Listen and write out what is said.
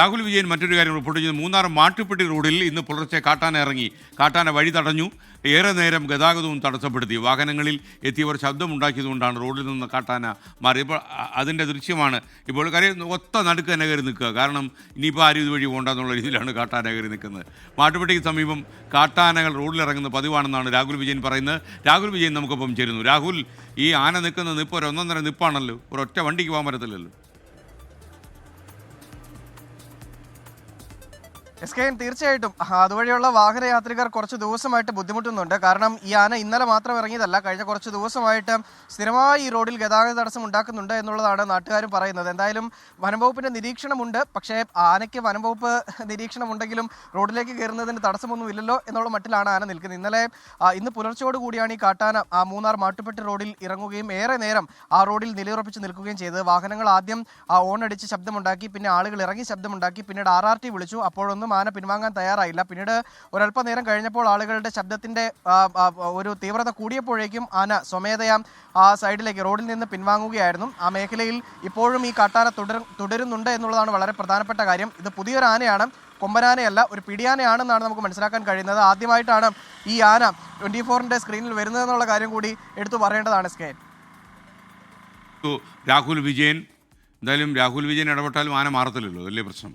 രാഹുൽ വിജയൻ മറ്റൊരു കാര്യം റിപ്പോർട്ട് ചെയ്തു. മൂന്നാർ മാട്ടുപ്പെട്ടി റോഡിൽ ഇന്ന് പുലർച്ചെ കാട്ടാന ഇറങ്ങി. കാട്ടാന വഴി തടഞ്ഞു. ഏറെ നേരം ഗതാഗതവും തടസ്സപ്പെടുത്തി. വാഹനങ്ങളിൽ എത്തിയവർ ശബ്ദമുണ്ടാക്കിയതുകൊണ്ടാണ് റോഡിൽ നിന്ന് കാട്ടാന മാറിയപ്പോൾ അതിൻ്റെ ദൃശ്യമാണ് ഇപ്പോൾ. കാര്യം ഒത്ത നടുക്ക് തന്നെ കയറി നിൽക്കുക. കാരണം ഇനിയിപ്പോൾ ആരും ഇതുവഴി പോകണ്ടെന്നുള്ള രീതിയിലാണ് കാട്ടാന കയറി നിൽക്കുന്നത്. മാട്ടുപ്പെട്ടിക്ക് സമീപം കാട്ടാനകൾ റോഡിലിറങ്ങുന്ന പതിവാണെന്നാണ് രാഹുൽ വിജയൻ പറയുന്നത്. രാഹുൽ വിജയൻ നമുക്കൊപ്പം ചേരുന്നു. രാഹുൽ, ഈ ആന നിൽക്കുന്ന നിപ്പ് ഒരു ഒന്നൊന്നര നിപ്പാണല്ലോ. ഒരൊറ്റ വണ്ടിക്ക് പോകാൻ പറ്റത്തില്ലല്ലോ. തീർച്ചയായിട്ടും അതുവഴിയുള്ള വാഹനയാത്രികർ കുറച്ച് ദിവസമായിട്ട് ബുദ്ധിമുട്ടുന്നുണ്ട്. കാരണം ഈ ആന ഇന്നലെ മാത്രം ഇറങ്ങിയതല്ല, കഴിഞ്ഞ കുറച്ച് ദിവസമായിട്ട് സ്ഥിരമായി ഈ റോഡിൽ ഗതാഗത തടസ്സം ഉണ്ടാക്കുന്നുണ്ട് എന്നുള്ളതാണ് നാട്ടുകാരും പറയുന്നത്. എന്തായാലും വനംവകുപ്പിന്റെ നിരീക്ഷണമുണ്ട്. പക്ഷേ ആനയ്ക്ക് വനംവകുപ്പ് നിരീക്ഷണമുണ്ടെങ്കിലും റോഡിലേക്ക് കയറുന്നതിന് തടസ്സമൊന്നും ഇല്ലല്ലോ എന്നുള്ള മട്ടിലാണ് ആന നിൽക്കുന്നത്. ഇന്ന് പുലർച്ചയോടുകൂടിയാണ് ഈ കാട്ടാന മൂന്നാർ മാട്ടുപ്പെട്ടി റോഡിൽ ഇറങ്ങുകയും ഏറെ നേരം ആ റോഡിൽ നിലയുറപ്പിച്ച് നിൽക്കുകയും ചെയ്തത്. വാഹനങ്ങൾ ആദ്യം ഓണടിച്ച് ശബ്ദമുണ്ടാക്കി, പിന്നെ ആളുകൾ ഇറങ്ങി ശബ്ദമുണ്ടാക്കി, പിന്നീട് RRT വിളിച്ചു. അപ്പോഴൊന്നും ആന പിൻവാങ്ങാൻ തയ്യാറായില്ല. പിന്നീട് ഒരല്പനേരം കഴിഞ്ഞപ്പോൾ ആളുകളുടെ ശബ്ദത്തിന്റെ ഒരു തീവ്രത കൂടിയപ്പോഴേക്കും ആന സ്വമേധയാ ആ സൈഡിലേക്ക് റോഡിൽ നിന്ന് പിൻവാങ്ങുകയായിരുന്നു. ആ മേഖലയിൽ ഇപ്പോഴും ഈ കാട്ടാന തുടരുന്നുണ്ട് എന്നുള്ളതാണ് വളരെ പ്രധാനപ്പെട്ട കാര്യം. ഇത് പുതിയൊരു ആനയാണ്, കൊമ്പനാനയല്ല, ഒരു പിടിയാനയാണെന്നാണ് നമുക്ക് മനസ്സിലാക്കാൻ കഴിയുന്നത്. ആദ്യമായിട്ടാണ് ഈ ആന 24-ന്റെ സ്ക്രീനിൽ വരുന്നതെന്നുള്ള കാര്യം കൂടി എടുത്തു പറയേണ്ടതാണ്. രാഹുൽ വിജയൻ, എന്തായാലും രാഹുൽ വിജയൻ ഇടപെട്ടാലും ആന മാറത്തില്ലല്ലോ, വലിയ പ്രശ്നം.